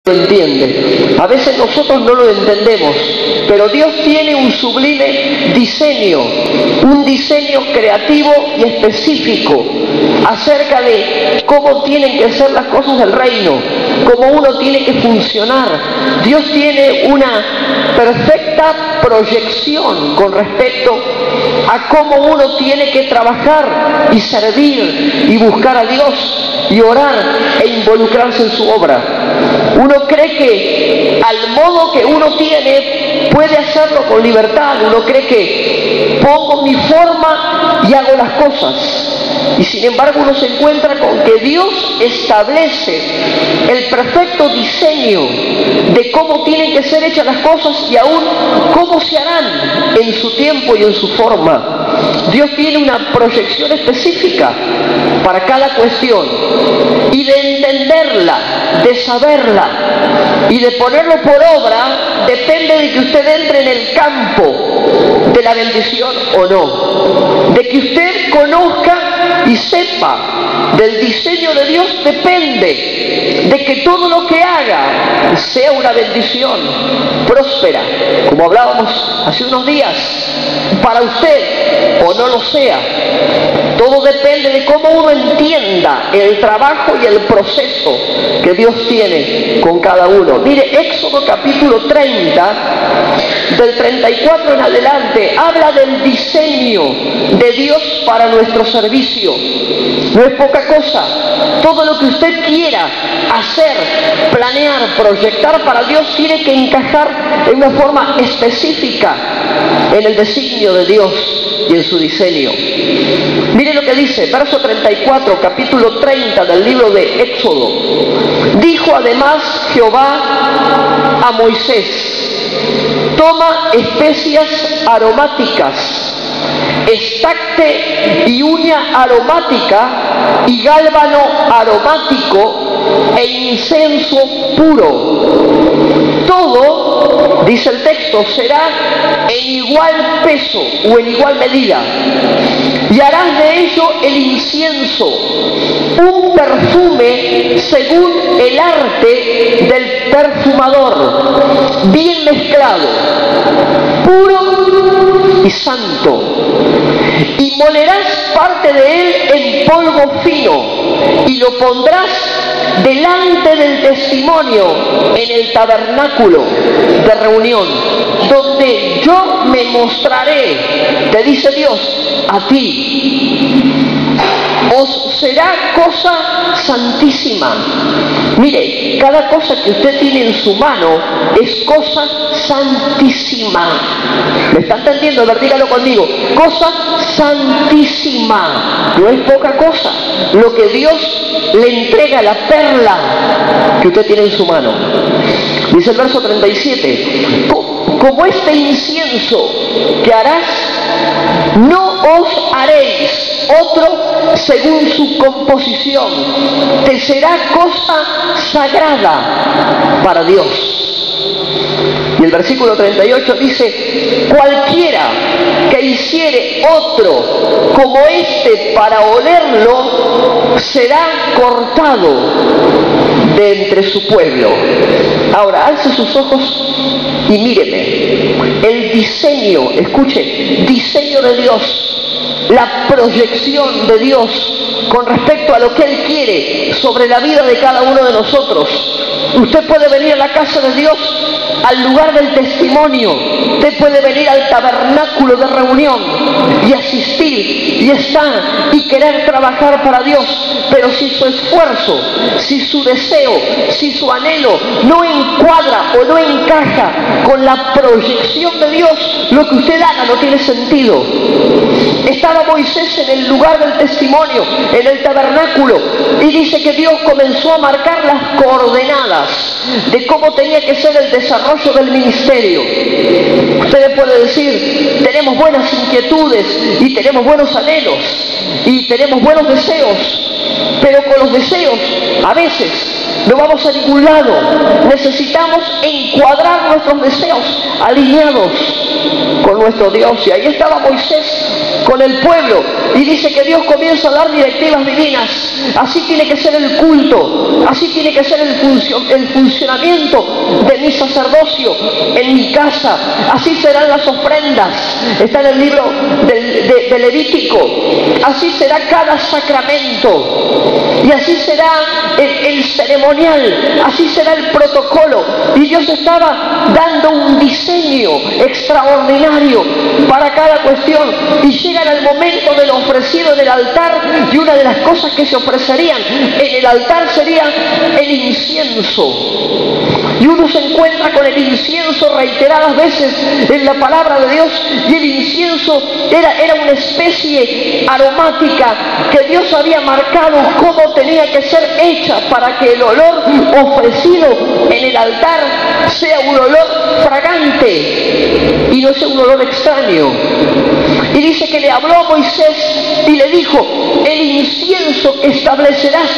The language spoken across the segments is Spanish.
lo entiende. A veces nosotros no lo entendemos, pero Dios tiene un sublime diseño, un diseño creativo y específico acerca de cómo tienen que ser las cosas del reino, cómo uno tiene que funcionar. Dios tiene una perfecta proyección con respecto a cómo uno tiene que trabajar y servir y buscar a Dios y orar e involucrarse en su obra. Uno cree que al modo que uno tiene puede hacerlo con libertad. Uno cree que pongo mi forma y hago las cosas. Y sin embargo uno se encuentra con que Dios establece el perfecto diseño de cómo tienen que ser hechas las cosas y aún cómo se harán en su tiempo y en su forma. Dios tiene una proyección específica para cada cuestión, y de entenderla, de saberla y de ponerlo por obra depende de que usted entre en el campo de la bendición o no. De que usted conozca y sepa del diseño de Dios depende de que todo lo que haga sea una bendición próspera, como hablábamos hace unos días, para usted o no lo sea. Todo depende de cómo uno entienda el trabajo y el proceso que Dios tiene con cada uno. Mire, Éxodo capítulo 30, del 34 en adelante, habla del diseño de Dios para nuestro servicio. No es poca cosa. Todo lo que usted quiera hacer, planear, proyectar para Dios tiene que encajar en una forma específica en el designio de Dios y en su diseño. Mire lo que dice, verso 34, capítulo 30 del libro de Éxodo. Dijo además Jehová a Moisés: toma especias aromáticas, estacte y uña aromática y gálbano aromático e incienso puro. Todo, dice el texto, será en igual peso o en igual medida. Y harás de ello el incienso, un perfume según el arte del perfumador, bien mezclado, puro y santo. Y molerás parte de él en polvo fino y lo pondrás delante del testimonio en el tabernáculo de reunión, donde yo me mostraré, te dice Dios, a ti. Os será cosa santísima. Mire, cada cosa que usted tiene en su mano es cosa santísima. ¿Me está entendiendo? A ver, dígalo conmigo. Cosa santísima. No es poca cosa lo que Dios le entrega, la perla que usted tiene en su mano. Dice el verso 37, como este incienso que harás, no os haréis otro según su composición, te será cosa sagrada para Dios. Y el versículo 38 dice, cualquiera que hiciere otro como este para olerlo, será cortado de entre su pueblo. Ahora, alce sus ojos y míreme. El diseño, escuche, diseño de Dios, la proyección de Dios con respecto a lo que Él quiere sobre la vida de cada uno de nosotros. Usted puede venir a la casa de Dios, al lugar del testimonio. Usted puede venir al tabernáculo de reunión y asistir y estar y querer trabajar para Dios, pero si su esfuerzo, si su deseo, si su anhelo no encuadra o no encaja con la proyección de Dios, lo que usted haga no tiene sentido. Estaba Moisés en el lugar del testimonio, en el tabernáculo, y dice que Dios comenzó a marcar las coordenadas de cómo tenía que ser el desarrollo del ministerio. Ustedes pueden decir, tenemos buenas inquietudes y tenemos buenos anhelos y tenemos buenos deseos, pero con los deseos a veces no vamos a ningún lado. Necesitamos encuadrar nuestros deseos alineados con nuestro Dios. Y ahí estaba Moisés con el pueblo, y dice que Dios comienza a dar directivas divinas. Así tiene que ser el culto, así tiene que ser el funcionamiento de mi sacerdocio en mi casa, así serán las ofrendas. Está en el libro de Levítico. Así será cada sacramento, y así será el ceremonial, así será el protocolo. Y Dios estaba dando un diseño extraordinario para cada cuestión, y llegan al momento del ofrecido en el altar, y una de las cosas que se ofrecerían en el altar sería el incienso. Y uno se encuentra con el incienso reiteradas veces en la palabra de Dios, y el incienso era una especie aromática que Dios había marcado cómo tenía que ser hecha para que el olor ofrecido en el altar sea un olor fragante y no sea un olor extraño. Y dice que le habló a Moisés y le dijo: el incienso que establecerás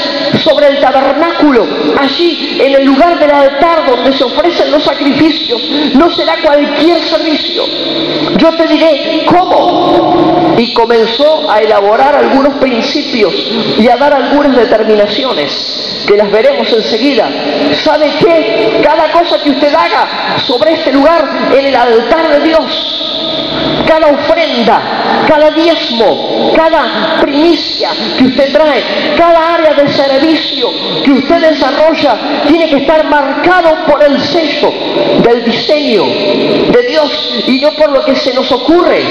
sobre el tabernáculo, allí en el lugar del altar donde se ofrecen los sacrificios, no será cualquier servicio. Yo te diré cómo. Y comenzó a elaborar algunos principios y a dar algunas determinaciones que las veremos enseguida. ¿Sabe qué? Cada cosa que usted haga sobre este lugar, en el altar de Dios, cada ofrenda, cada diezmo, cada primicia que usted trae, cada área de servicio que usted desarrolla, tiene que estar marcado por el sello del diseño de Dios y no por lo que se nos ocurre.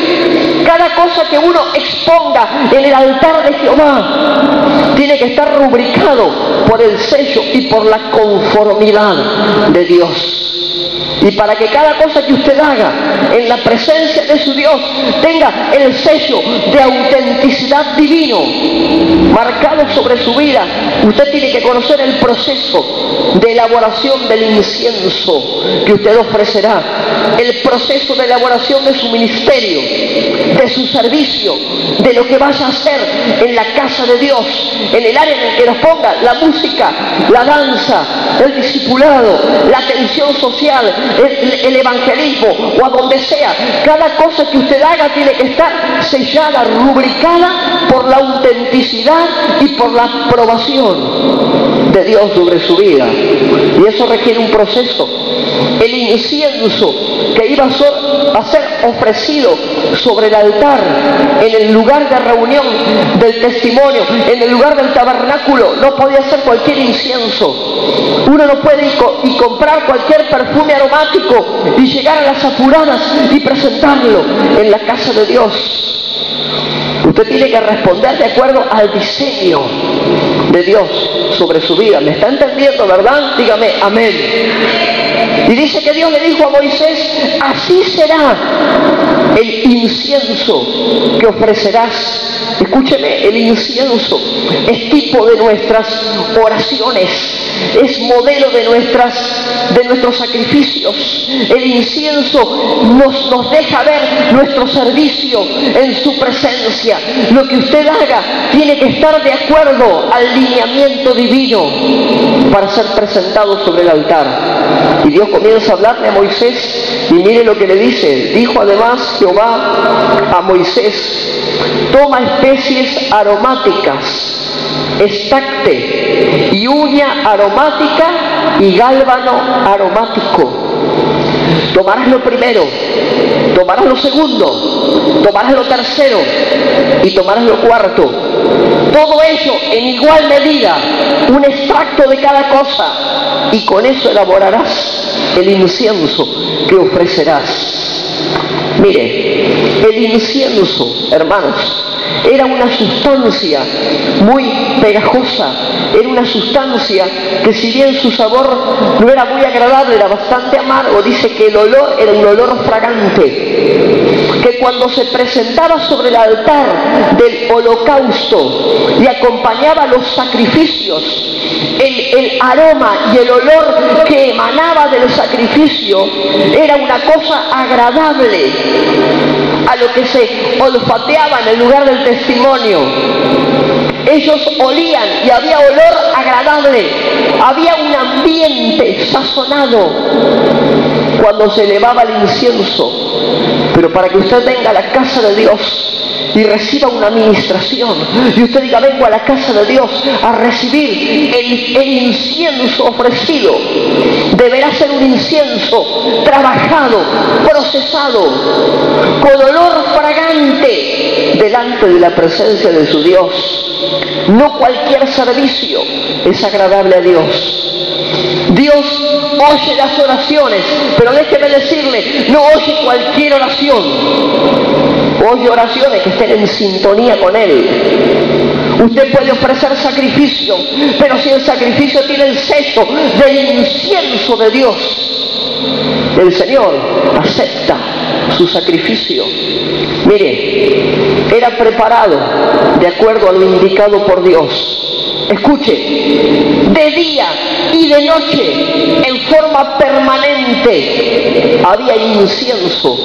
Cada cosa que uno exponga en el altar de Jehová tiene que estar rubricado por el sello y por la conformidad de Dios. Y para que cada cosa que usted haga en la presencia de su Dios tenga el sello de autenticidad divino marcado sobre su vida, usted tiene que conocer el proceso de elaboración del incienso que usted ofrecerá, el proceso de elaboración de su ministerio, de su servicio, de lo que vaya a hacer en la casa de Dios, en el área en el que nos ponga, la música, la danza, el discipulado, la atención social, el evangelismo o a donde sea. Cada cosa que usted haga tiene que estar sellada, rubricada por la autenticidad y por la aprobación de Dios sobre su vida. Y eso requiere un proceso. El incienso que iba a ser ofrecido sobre el altar, en el lugar de reunión del testimonio, en el lugar del tabernáculo, no podía ser cualquier incienso. Uno no puede ir comprar cualquier perfume aromático y llegar a las apuradas y presentarlo en la casa de Dios. Usted tiene que responder de acuerdo al diseño de Dios sobre su vida. ¿Me está entendiendo, verdad? Dígame amén. Y dice que Dios le dijo a Moisés: así será el incienso que ofrecerás. Escúcheme, el incienso es tipo de nuestras oraciones, es modelo de nuestros sacrificios. El incienso nos deja ver nuestro servicio en su presencia. Lo que usted haga tiene que estar de acuerdo al lineamiento divino para ser presentado sobre el altar. Y Dios comienza a hablarle a Moisés, y mire lo que le dice. Dijo además Jehová a Moisés: toma especies aromáticas, estacte y uña aromática y gálbano aromático. Tomarás lo primero, tomarás lo segundo, tomarás lo tercero y tomarás lo cuarto. Todo ello en igual medida, un extracto de cada cosa, y con eso elaborarás el incienso que ofrecerás. Mire, el incienso, hermanos, era una sustancia muy pegajosa, era una sustancia que, si bien su sabor no era muy agradable, era bastante amargo. Dice que el olor era un olor fragante, que cuando se presentaba sobre el altar del holocausto y acompañaba los sacrificios, el aroma y el olor que emanaba del sacrificio era una cosa agradable a lo que se olfateaba en el lugar del testimonio. Ellos olían y había olor agradable, había un ambiente sazonado cuando se elevaba el incienso. Pero para que usted venga a la casa de Dios y reciba una administración, y usted diga: vengo a la casa de Dios a recibir el incienso ofrecido. Deberá ser un incienso trabajado, procesado, con olor fragante delante de la presencia de su Dios. No cualquier servicio es agradable a Dios. Dios oye las oraciones, pero déjeme decirle, no oye cualquier oración. Oye oraciones que estén en sintonía con Él. Usted puede ofrecer sacrificio, pero si el sacrificio tiene el sello del incienso de Dios, el Señor acepta su sacrificio. Mire, era preparado de acuerdo a lo indicado por Dios. Escuche, de día y de noche, en forma permanente, había incienso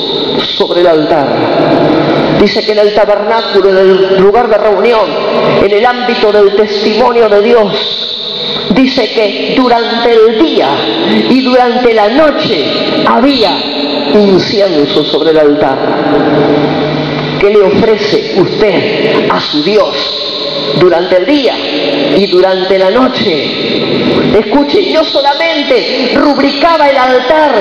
sobre el altar. Dice que en el tabernáculo, en el lugar de reunión, en el ámbito del testimonio de Dios, dice que durante el día y durante la noche había incienso sobre el altar. ¿Qué le ofrece usted a su Dios durante el día y durante la noche? Escuche, no solamente rubricaba el altar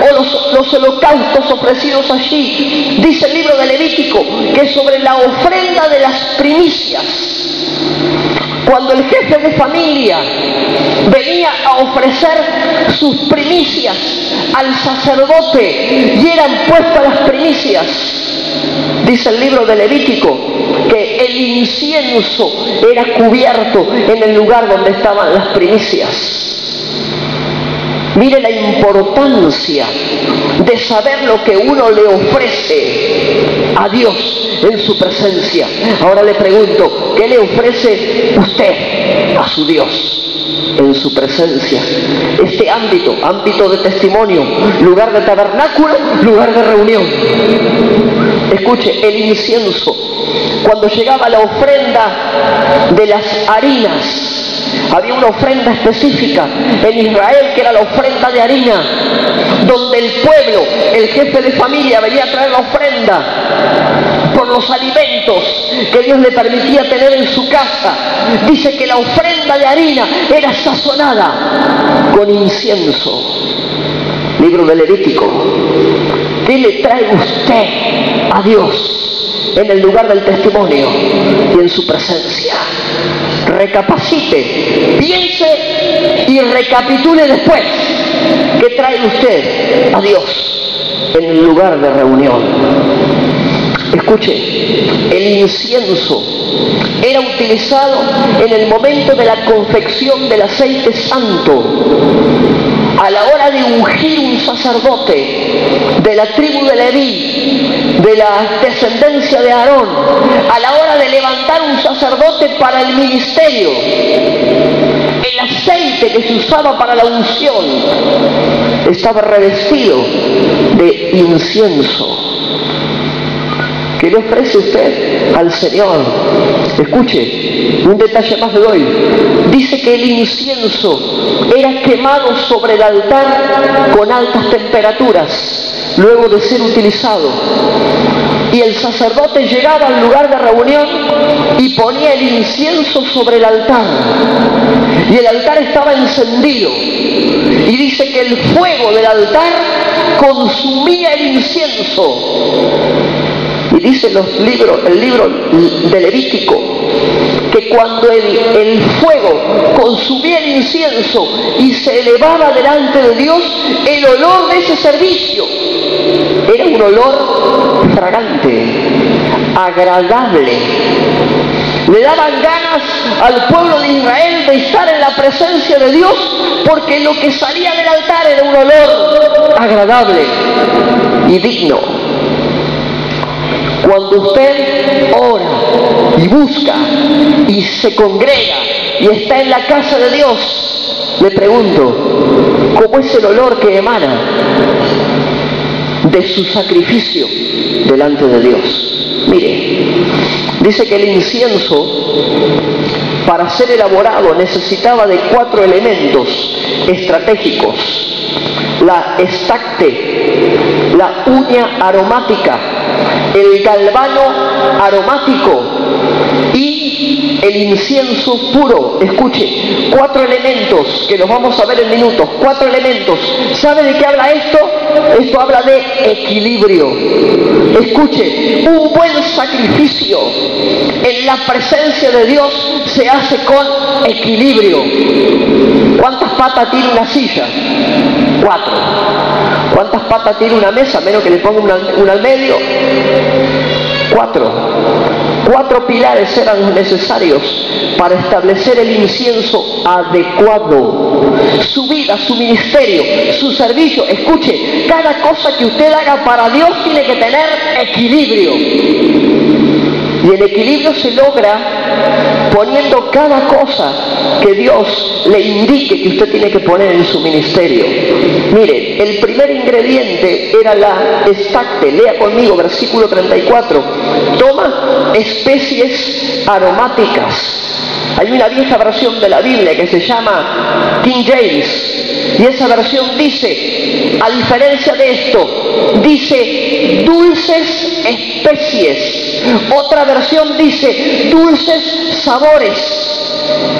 o los holocaustos ofrecidos allí. Dice el libro de Levítico que sobre la ofrenda de las primicias, cuando el jefe de familia venía a ofrecer sus primicias al sacerdote y eran puestas las primicias, dice el libro de Levítico que el incienso era cubierto en el lugar donde estaban las primicias. Mire la importancia de saber lo que uno le ofrece a Dios en su presencia. Ahora le pregunto, ¿qué le ofrece usted a su Dios en su presencia? Este ámbito de testimonio, lugar de tabernáculo, lugar de reunión. Escuche, el incienso, cuando llegaba la ofrenda de las harinas, había una ofrenda específica en Israel que era la ofrenda de harina, donde el pueblo, el jefe de familia venía a traer la ofrenda por los alimentos que Dios le permitía tener en su casa. Dice que la ofrenda de harina era sazonada con incienso. Libro de Levítico. ¿Qué le trae usted a Dios en el lugar del testimonio y en su presencia? Recapacite, piense y recapitule después. ¿Qué trae usted a Dios en el lugar de reunión? Escuche, el incienso era utilizado en el momento de la confección del aceite santo. A la hora de ungir un sacerdote de la tribu de Leví, de la descendencia de Aarón, a la hora de levantar un sacerdote para el ministerio, el aceite que se usaba para la unción estaba revestido de incienso. ¿Qué le ofrece usted al Señor? Escuche, un detalle más le doy. Dice que el incienso era quemado sobre el altar con altas temperaturas, luego de ser utilizado. Y el sacerdote llegaba al lugar de reunión y ponía el incienso sobre el altar. Y el altar estaba encendido. Y dice que el fuego del altar consumía el incienso. Y dice el libro de Levítico que cuando el fuego consumía el incienso y se elevaba delante de Dios, el olor de ese servicio era un olor fragante, agradable. Le daban ganas al pueblo de Israel de estar en la presencia de Dios, porque lo que salía del altar era un olor agradable y digno. Cuando usted ora y busca y se congrega y está en la casa de Dios, le pregunto, ¿cómo es el olor que emana de su sacrificio delante de Dios? Mire, dice que el incienso, para ser elaborado, necesitaba de 4 elementos estratégicos: la estacte, la uña aromática, el galvano aromático y el incienso puro. Escuche, 4 elementos que los vamos a ver en minutos, 4 elementos. ¿Sabe de qué habla esto? Esto habla de equilibrio. Escuche, un buen sacrificio en la presencia de Dios se hace con equilibrio. ¿Cuántas patas tiene una silla? 4. ¿Cuántas patas tiene una mesa? Menos que le ponga una al medio. 4 pilares eran necesarios para establecer el incienso adecuado. Su vida, su ministerio, su servicio. Escuche, cada cosa que usted haga para Dios tiene que tener equilibrio. Y el equilibrio se logra poniendo cada cosa que Dios le indique que usted tiene que poner en su ministerio. Mire, el primer ingrediente era la estacte. Lea conmigo, versículo 34. Toma especies aromáticas. Hay una vieja versión de la Biblia que se llama King James, y esa versión dice, a diferencia de esto, dice dulces especies. Otra versión dice dulces sabores.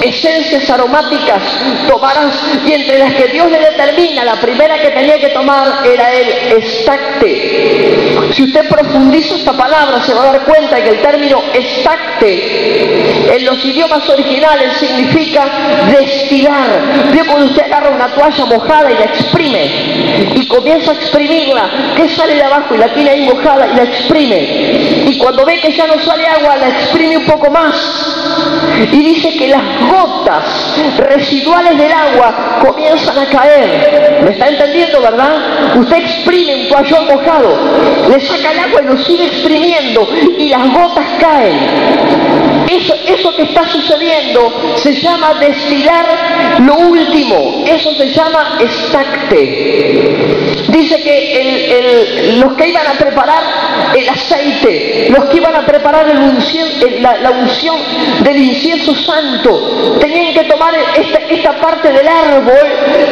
Esencias aromáticas tomarás, y entre las que Dios le determina, la primera que tenía que tomar era el estacte. Si usted profundiza esta palabra se va a dar cuenta que el término estacte en los idiomas originales significa destilar. Vio cuando usted agarra una toalla mojada y la exprime y comienza a exprimirla, que sale de abajo y la tiene ahí mojada y la exprime, y cuando ve que ya no sale agua la exprime un poco más. Y dice que las gotas residuales del agua comienzan a caer. ¿Me está entendiendo, verdad? Usted exprime un toallón mojado, le saca el agua y lo sigue exprimiendo y las gotas caen. Eso que está sucediendo se llama destilar lo último. Eso se llama estacte. Dice que los que iban a preparar el aceite, los que iban a preparar la unción del incienso santo, tenían que tomar esta parte del árbol,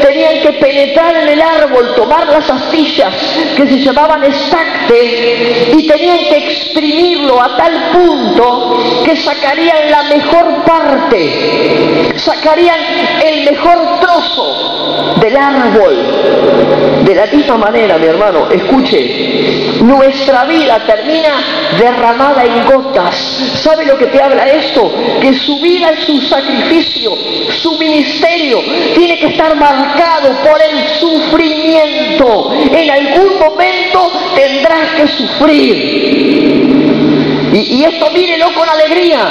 tenían que penetrar en el árbol, tomar las astillas que se llamaban estacte y tenían que exprimirlo a tal punto que sacarían la mejor parte, sacarían el mejor trozo del árbol. De la misma manera, mi hermano, escuche, nuestra vida termina derramada en gotas. ¿Sabe lo que te habla esto? Que su vida y su sacrificio, su ministerio, tiene que estar marcado por el sufrimiento. En algún momento tendrás que sufrir. Y esto mírelo con alegría,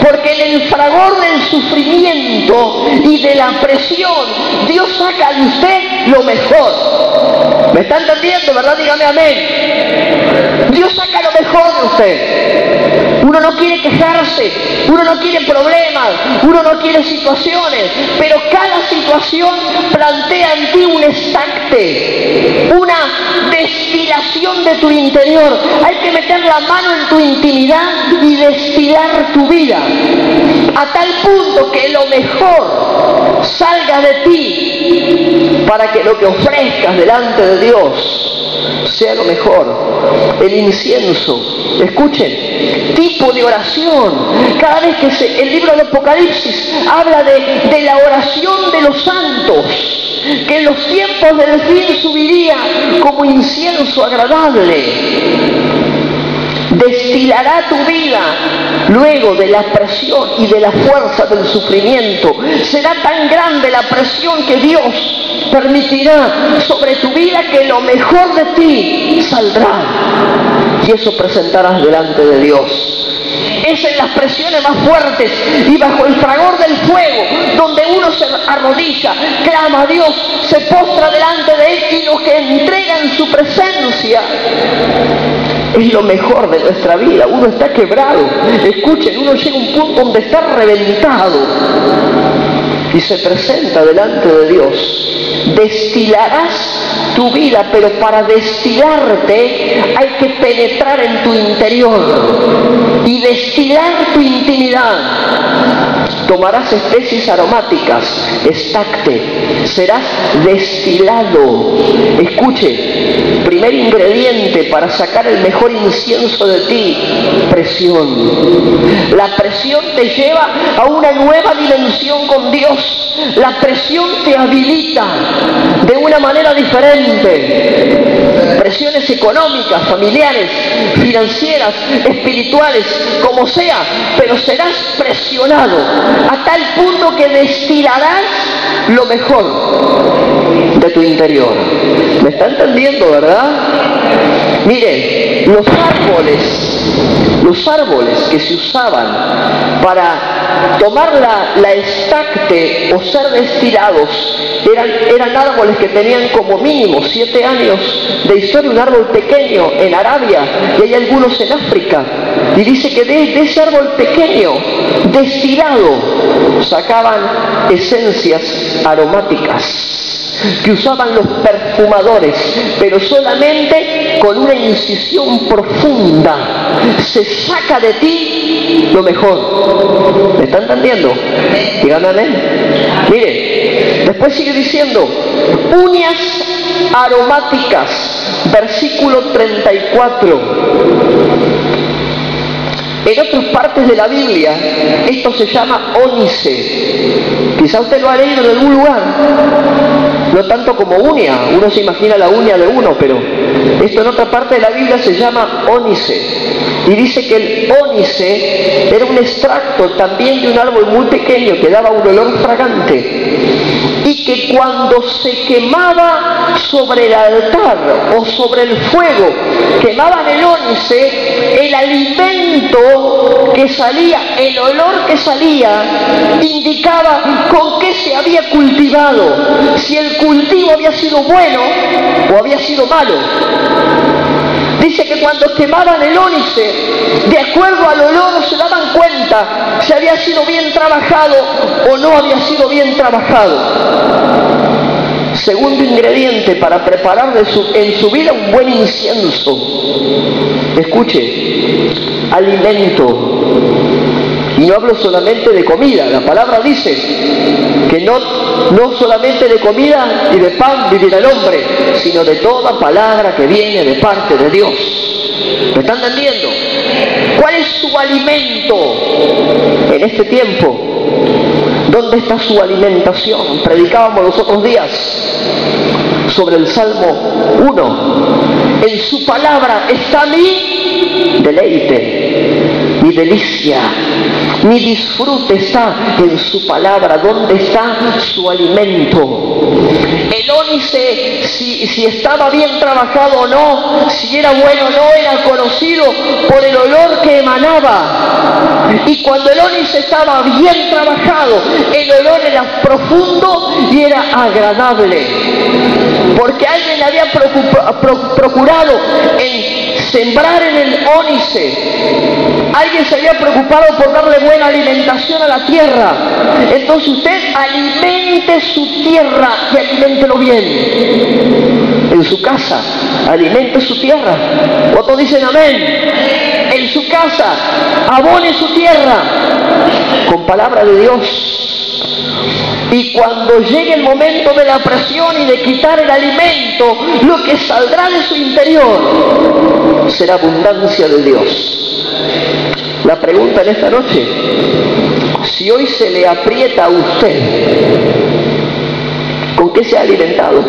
porque en el fragor del sufrimiento y de la presión, Dios saca de usted lo mejor. ¿Me está entendiendo, verdad? Dígame amén. Dios saca lo mejor de usted. Uno no quiere quejarse, uno no quiere problemas, uno no quiere situaciones, pero cada situación plantea en ti un estacte, una destilación de tu interior. Hay que meter la mano en tu intimidad y destilar tu vida a tal punto que lo mejor salga de ti para que lo que ofrezcas delante de Dios sea lo mejor. El incienso, escuchen, tipo de oración. Cada vez que el libro de Apocalipsis habla de la oración de los santos, que en los tiempos del fin subiría como incienso agradable. Destilará tu vida luego de la presión y de la fuerza del sufrimiento. Será tan grande la presión que Dios permitirá sobre tu vida que lo mejor de ti saldrá. Y eso presentarás delante de Dios. Es en las presiones más fuertes y bajo el fragor del fuego donde uno se arrodilla, clama a Dios, se postra delante de Él, y lo que entrega en su presencia es lo mejor de nuestra vida. Uno está quebrado, escuchen, uno llega a un punto donde está reventado y se presenta delante de Dios. Destilarás tu vida, pero para destilarte hay que penetrar en tu interior y destilar tu intimidad. Tomarás especies aromáticas, estacte, serás destilado. Escuche, primer ingrediente para sacar el mejor incienso de ti, presión. La presión te lleva a una nueva dimensión con Dios. La presión te habilita de una manera diferente. Presiones económicas, familiares, financieras, espirituales, como sea, pero serás presionado a tal punto que destilarás lo mejor de tu interior. ¿Me está entendiendo, verdad? Mire, los árboles que se usaban para tomar la estacte o ser destilados eran árboles que tenían como mínimo 7 años de historia. Un árbol pequeño en Arabia y hay algunos en África, y dice que de ese árbol pequeño destilado sacaban esencias aromáticas que usaban los perfumadores, pero solamente con una incisión profunda se saca de ti lo mejor. ¿Me está entendiendo? Dígame amén. Mire, después sigue diciendo, uñas aromáticas, versículo 34. En otras partes de la Biblia esto se llama ónice. Quizá usted lo ha leído en algún lugar, no tanto como uña, uno se imagina la uña de uno, pero esto en otra parte de la Biblia se llama ónice. Y dice que el ónice era un extracto también de un árbol muy pequeño que daba un olor fragante, y que cuando se quemaba sobre el altar o sobre el fuego, quemaban el ónice, el alimento que salía, el olor que salía, indicaba con qué se había cultivado, si el cultivo había sido bueno o había sido malo. Dice que cuando quemaban el ónice, de acuerdo al olor se daban cuenta si había sido bien trabajado o no había sido bien trabajado. Segundo ingrediente para preparar en su vida un buen incienso. Escuche, alimento. Y no hablo solamente de comida, la palabra dice que no solamente de comida y de pan vivirá el hombre, sino de toda palabra que viene de parte de Dios. ¿Me están entendiendo? ¿Cuál es su alimento en este tiempo? ¿Dónde está su alimentación? Predicábamos los otros días sobre el Salmo 1. En su palabra está mi deleite, mi delicia, mi disfrute está en su palabra. ¿Dónde está su alimento? El ónice, si estaba bien trabajado o no, si era bueno o no, era conocido por el olor que emanaba. Y cuando el ónice estaba bien trabajado, el olor era profundo y era agradable. Porque alguien había procurado en sembrar en el ónice. Alguien se había preocupado por darle buena alimentación a la tierra. Entonces usted alimente su tierra y aliméntelo bien. En su casa, alimente su tierra. ¿Cuántos dicen amén? En su casa, abone su tierra con palabra de Dios. Y cuando llegue el momento de la presión y de quitar el alimento, lo que saldrá de su interior será abundancia de Dios. La pregunta en esta noche, si hoy se le aprieta a usted, ¿con qué se ha alimentado?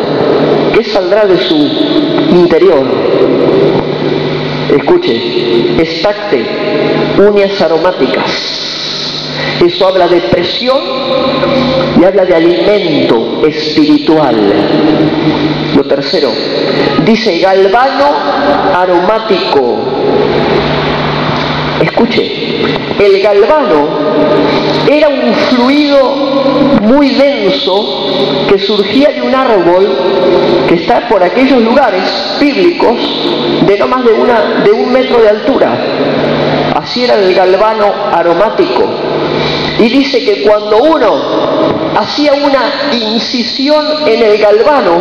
¿Qué saldrá de su interior? Escuche, estacte, uñas aromáticas. Eso habla de presión y habla de alimento espiritual. Lo tercero, dice galvano aromático. Escuche, el galvano era un fluido muy denso que surgía de un árbol que está por aquellos lugares bíblicos de no más de 1 metro de altura. Así era el galvano aromático. Y dice que cuando uno hacía una incisión en el galvano,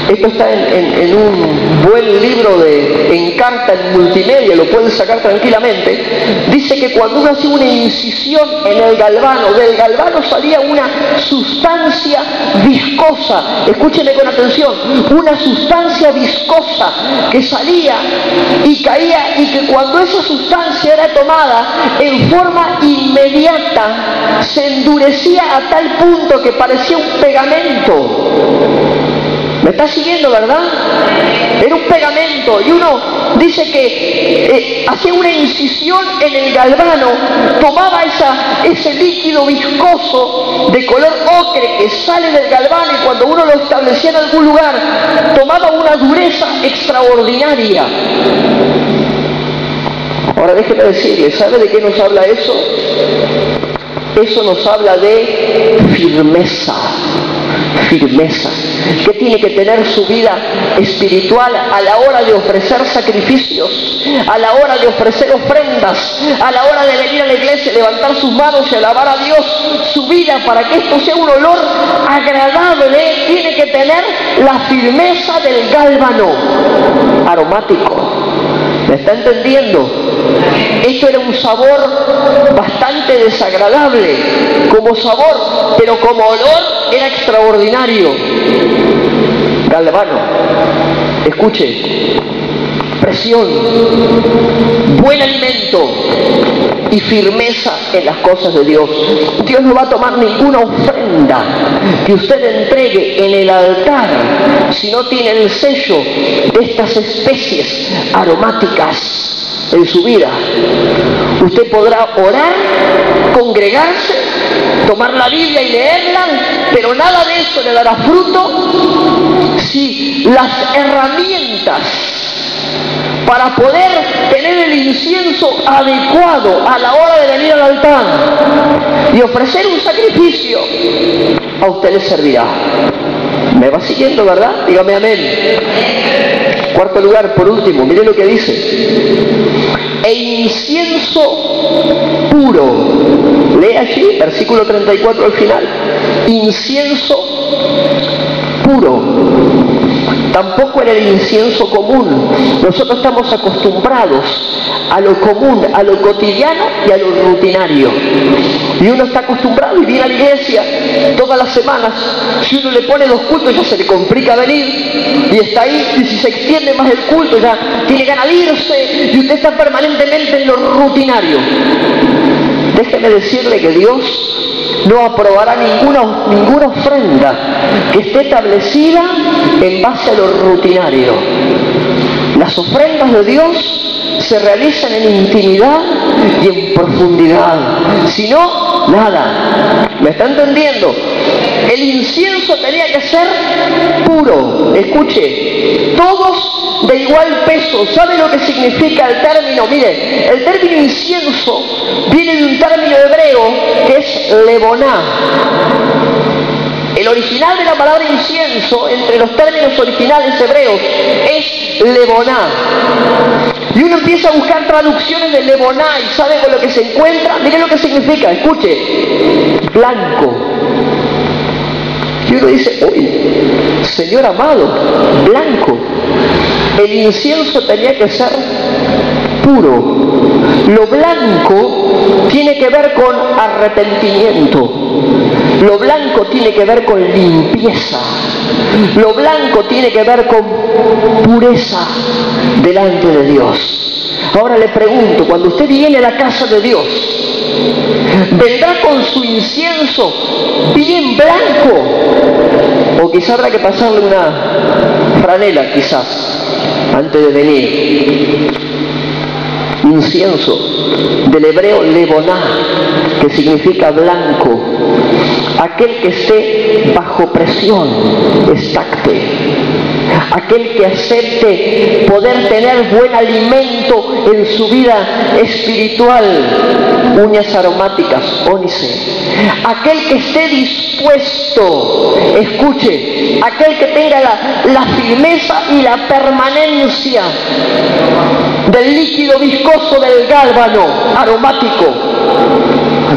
Esto está en un buen libro en carta, en multimedia, lo pueden sacar tranquilamente. Dice que cuando uno hacía una incisión en el galvano, del galvano salía una sustancia viscosa. Escúcheme con atención, una sustancia viscosa que salía y caía, y que cuando esa sustancia era tomada en forma inmediata se endurecía a tal punto que parecía un pegamento. ¿Me está siguiendo, verdad? Era un pegamento, y uno dice que hacía una incisión en el galvano, tomaba ese líquido viscoso de color ocre que sale del galvano, y cuando uno lo establecía en algún lugar, tomaba una dureza extraordinaria. Ahora déjeme decirle, ¿sabe de qué nos habla eso? Eso nos habla de firmeza. Firmeza. ¿Qué tiene que tener su vida espiritual a la hora de ofrecer sacrificios, a la hora de ofrecer ofrendas, a la hora de venir a la iglesia, levantar sus manos y alabar a Dios? Su vida, para que esto sea un olor agradable, tiene que tener la firmeza del gálbano aromático. ¿Me está entendiendo? Esto era un sabor bastante desagradable como sabor, pero como olor era extraordinario. Galvano, escuche, presión, buen alimento y firmeza en las cosas de Dios. Dios no va a tomar ninguna ofrenda que usted entregue en el altar si no tiene el sello de estas especies aromáticas en su vida. Usted podrá orar, congregarse, tomar la Biblia y leerla, pero nada de eso le dará fruto si las herramientas para poder tener el incienso adecuado a la hora de venir al altar y ofrecer un sacrificio, a usted le servirá. ¿Me va siguiendo, verdad? Dígame amén. Cuarto lugar, por último, mire lo que dice: e incienso puro. Lee allí, versículo 34 al final. Incienso puro. Tampoco era el incienso común. Nosotros estamos acostumbrados a lo común, a lo cotidiano y a lo rutinario. Y uno está acostumbrado y viene a la iglesia todas las semanas. Si uno le pone los cultos ya se le complica venir, y está ahí, y si se extiende más el culto ya tiene ganas de irse, y usted está permanentemente en lo rutinario. Déjeme decirle que Dios no aprobará ninguna ofrenda que esté establecida en base a lo rutinario. Las ofrendas de Dios se realizan en intimidad y en profundidad. Si no, nada. ¿Me está entendiendo? El incienso tenía que ser puro. Escuche, todos de igual peso. ¿Sabe lo que significa el término? Mire, el término incienso viene de un término hebreo que es leboná. El original de la palabra incienso, entre los términos originales hebreos, es leboná. Y uno empieza a buscar traducciones de leboná y sabe con lo que se encuentra. Mire lo que significa, escuche: blanco. Y uno dice: uy, Señor amado, blanco. El incienso tenía que ser puro. Lo blanco tiene que ver con arrepentimiento. Lo blanco tiene que ver con limpieza. Lo blanco tiene que ver con pureza delante de Dios. Ahora le pregunto, cuando usted viene a la casa de Dios, ¿vendrá con su incienso bien blanco? O quizá habrá que pasarle una franela, quizás, antes de venir. Incienso, del hebreo leboná, que significa blanco. Aquel que esté bajo presión, estacte. Aquel que acepte poder tener buen alimento en su vida espiritual, uñas aromáticas, ónice. Aquel que esté dispuesto, escuche, aquel que tenga la firmeza y la permanencia del líquido viscoso del gálbano aromático.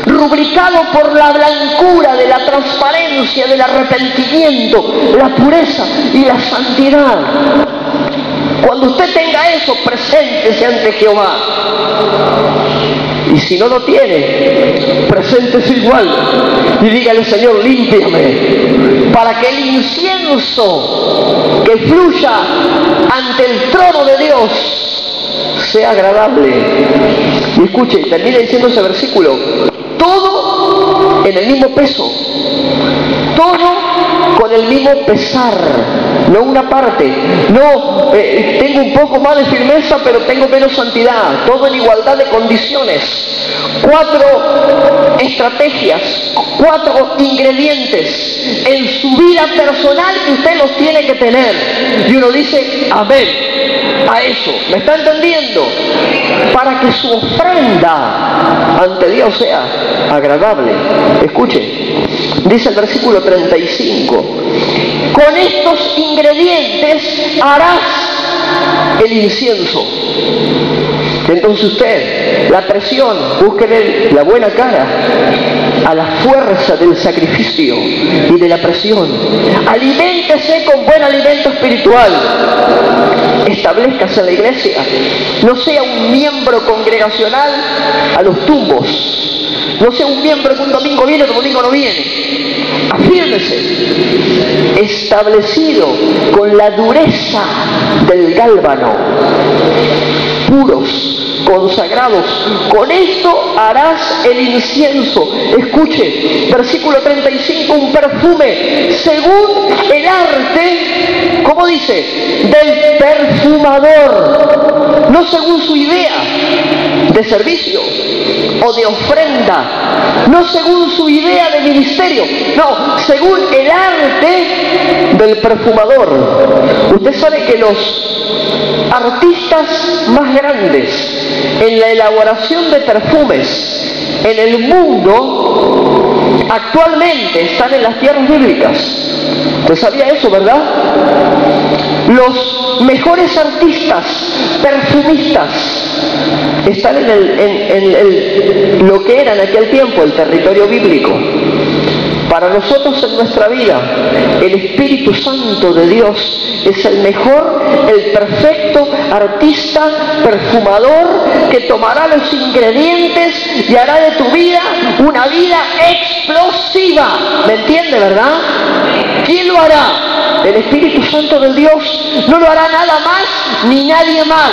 rubricado por la blancura de la transparencia, del arrepentimiento, la pureza y la santidad. Cuando usted tenga eso, preséntese ante Jehová. Y si no lo tiene, preséntese igual y dígale: Señor, límpiame, para que el incienso que fluya ante el trono de Dios sea agradable. Y escuche, termina diciendo ese versículo: todo en el mismo peso, todo con el mismo pesar, no una parte, no tengo un poco más de firmeza pero tengo menos santidad, todo en igualdad de condiciones. 4 estrategias, 4 ingredientes en su vida personal que usted los tiene que tener. Y uno dice: amén a eso, ¿me está entendiendo? Para que su ofrenda ante Dios sea agradable. Escuche, dice el versículo 35: con estos ingredientes harás el incienso. Entonces usted, la presión, búsquele la buena cara a la fuerza del sacrificio y de la presión. Aliméntese con buen alimento espiritual. Establezcase en la iglesia. No sea un miembro congregacional a los tumbos. No sea un miembro que un domingo viene, otro domingo no viene. Afírmese, establecido con la dureza del gálbano, puros, consagrados. Con esto harás el incienso. Escuche, versículo 35, un perfume según el arte, ¿cómo dice? Del perfumador, no según su idea de servicio o de ofrenda, no según su idea de ministerio, no, según el arte del perfumador. Usted sabe que los artistas más grandes en la elaboración de perfumes en el mundo actualmente están en las tierras bíblicas. ¿Usted sabía eso, verdad? Los mejores artistas, perfumistas, están en lo que era en aquel tiempo el territorio bíblico. Para nosotros en nuestra vida, el Espíritu Santo de Dios es el mejor, el perfecto artista, perfumador, que tomará los ingredientes y hará de tu vida una vida explosiva. ¿Me entiende, verdad? ¿Quién lo hará? El Espíritu Santo de Dios. No lo hará nada más ni nadie más.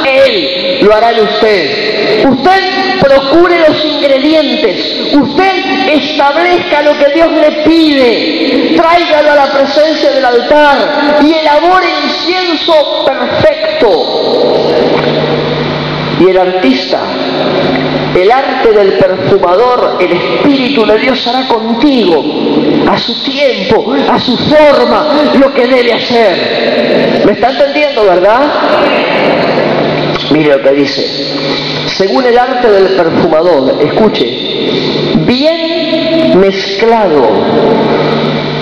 Él lo hará en usted. Usted procure los ingredientes. Usted establezca lo que Dios le pide. Tráigalo a la presencia del altar y elabore incienso perfecto. Y el artista, el arte del perfumador, el Espíritu de Dios hará contigo, a su tiempo, a su forma, lo que debe hacer. ¿Me está entendiendo, verdad? Mire lo que dice: según el arte del perfumador, escuche, bien mezclado.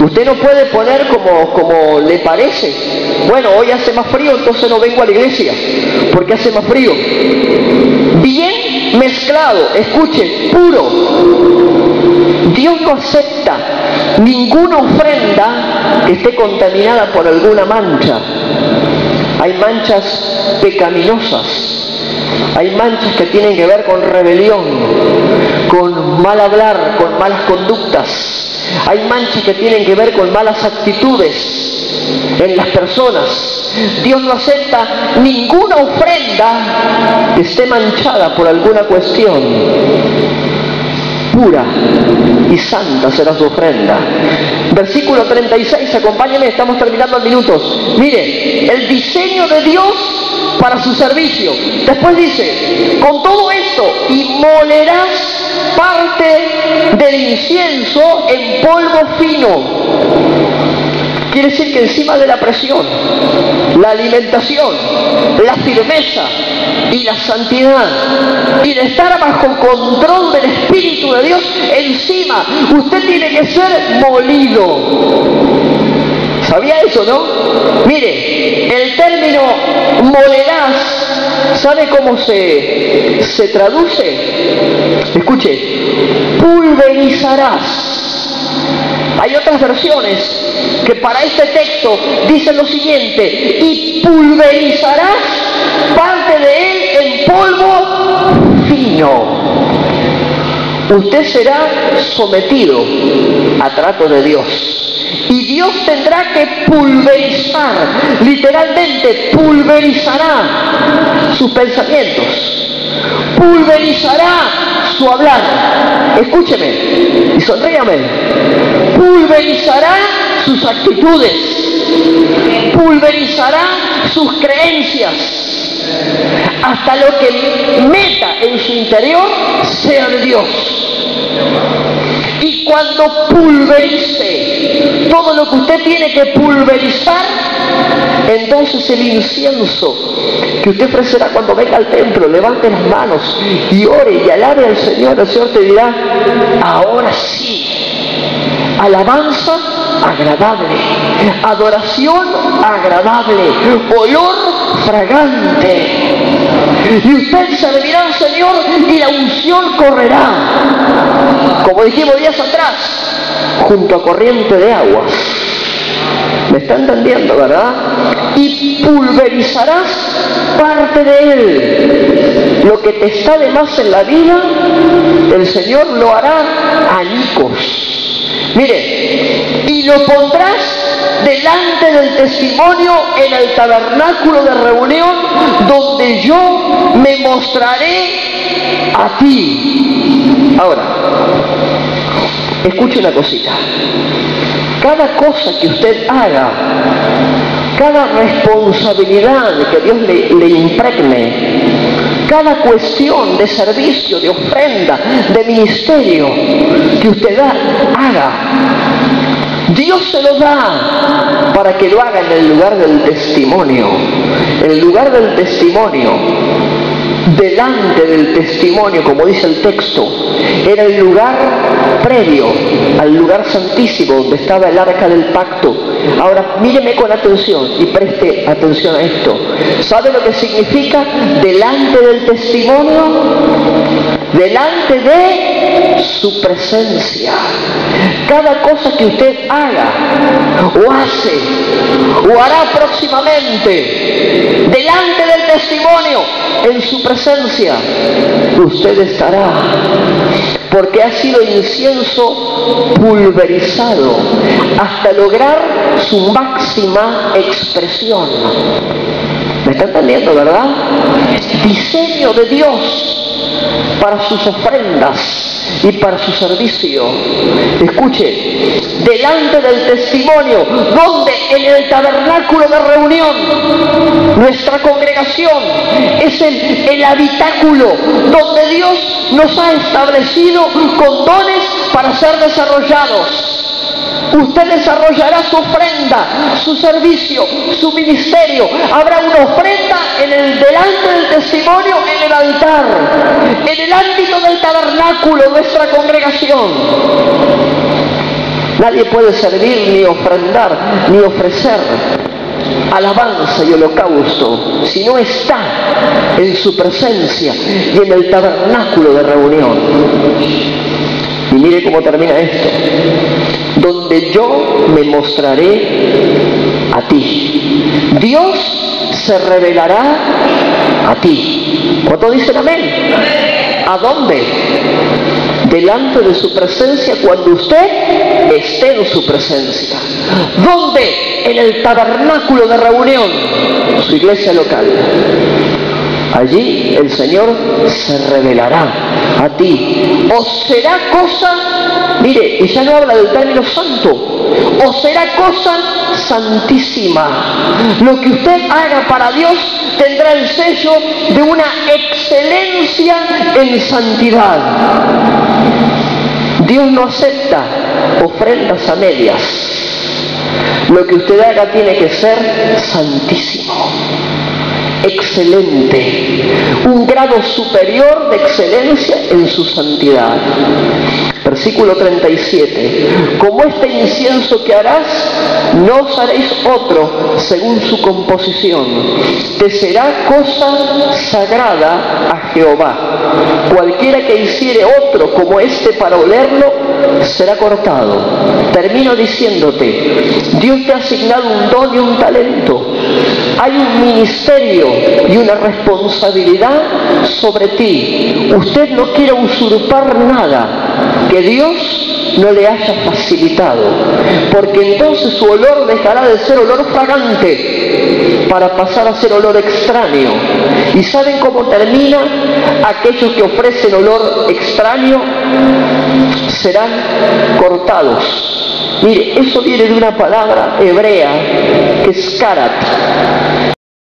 Usted no puede poner como le parece. Bueno, hoy hace más frío, entonces no vengo a la iglesia, porque hace más frío. Bien mezclado, escuche, puro. Dios no acepta ninguna ofrenda que esté contaminada por alguna mancha. Hay manchas pecaminosas, hay manchas que tienen que ver con rebelión, con mal hablar, con malas conductas. Hay manchas que tienen que ver con malas actitudes en las personas. Dios no acepta ninguna ofrenda que esté manchada por alguna cuestión. Pura y santa será su ofrenda. Versículo 36, acompáñenme, estamos terminando en minutos. Mire, el diseño de Dios para su servicio. Después dice: con todo esto, y molerás parte del incienso en polvo fino. Quiere decir que encima de la presión, la alimentación, la firmeza y la santidad, y de estar bajo control del Espíritu de Dios, encima usted tiene que ser molido. ¿Sabía eso, no? Mire, el término molerás, ¿sabe cómo se traduce? escuche, pulverizarás. Hay otras versiones que para este texto dicen lo siguiente: y pulverizarás parte de él en polvo fino. Usted será sometido a trato de Dios. Y Dios tendrá que pulverizar, literalmente pulverizará sus pensamientos, pulverizará su hablar. Escúcheme y sonríame. Pulverizará sus actitudes, pulverizará sus creencias, hasta lo que meta en su interior sea de Dios. Y cuando pulverice todo lo que usted tiene que pulverizar, entonces el incienso que usted ofrecerá cuando venga al templo, levante las manos y ore y alabe al Señor. El Señor te dirá: ahora sí, alabanza agradable, adoración agradable, olor fragante. Y usted servirá al Señor y la unción correrá, como dijimos días atrás, junto a corriente de aguas. ¿Me está entendiendo, verdad? Y pulverizarás parte de él. Lo que te está de más en la vida, el Señor lo hará añicos. Mire, y lo pondrás delante del testimonio en el tabernáculo de reunión, donde yo me mostraré a ti. Ahora, escuche una cosita. Cada cosa que usted haga, cada responsabilidad que Dios le impregne, cada cuestión de servicio, de ofrenda, de ministerio que usted haga, Dios se lo da para que lo haga en el lugar del testimonio. En el lugar del testimonio, delante del testimonio, como dice el texto, era el lugar previo al lugar santísimo donde estaba el arca del pacto. Ahora míreme con atención y preste atención a esto. ¿Sabe lo que significa delante del testimonio? Delante de su presencia. Cada cosa que usted haga o hace o hará próximamente delante del testimonio, en su presencia, usted estará, porque ha sido incienso pulverizado hasta lograr su máxima expresión. ¿Me está entendiendo, verdad? Diseño de Dios para sus ofrendas y para su servicio. Escuche, delante del testimonio, donde en el tabernáculo de reunión, nuestra congregación es el habitáculo donde Dios nos ha establecido con dones para ser desarrollados. Usted desarrollará su ofrenda, su servicio, su ministerio. Habrá una ofrenda delante del testimonio en el altar, en el ámbito del tabernáculo, nuestra congregación. Nadie puede servir, ni ofrendar, ni ofrecer alabanza y holocausto si no está en su presencia y en el tabernáculo de reunión. Y mire cómo termina esto: donde yo me mostraré a ti. Dios se revelará a ti. ¿Cuántos dicen amén? ¿A dónde? Delante de su presencia, cuando usted esté en su presencia. ¿Dónde? En el tabernáculo de reunión, su iglesia local. Allí el Señor se revelará a ti. O será cosa, mire, y ya no habla del término santo, o será cosa santísima. Lo que usted haga para Dios tendrá el sello de una excelencia en santidad. Dios no acepta ofrendas a medias. Lo que usted haga tiene que ser santísimo, excelente, un grado superior de excelencia en su santidad. Versículo 37: como este incienso que harás no os haréis otro según su composición. Te será cosa sagrada a Jehová. Cualquiera que hiciere otro como este para olerlo, será cortado. Termino diciéndote, Dios te ha asignado un don y un talento. Hay un ministerio y una responsabilidad sobre ti. Usted no quiere usurpar nada que Dios no le haya facilitado, porque entonces su olor dejará de ser olor fragante para pasar a ser olor extraño. ¿Y saben cómo termina? Aquellos que ofrecen olor extraño serán cortados. Mire, eso viene de una palabra hebrea que es karat.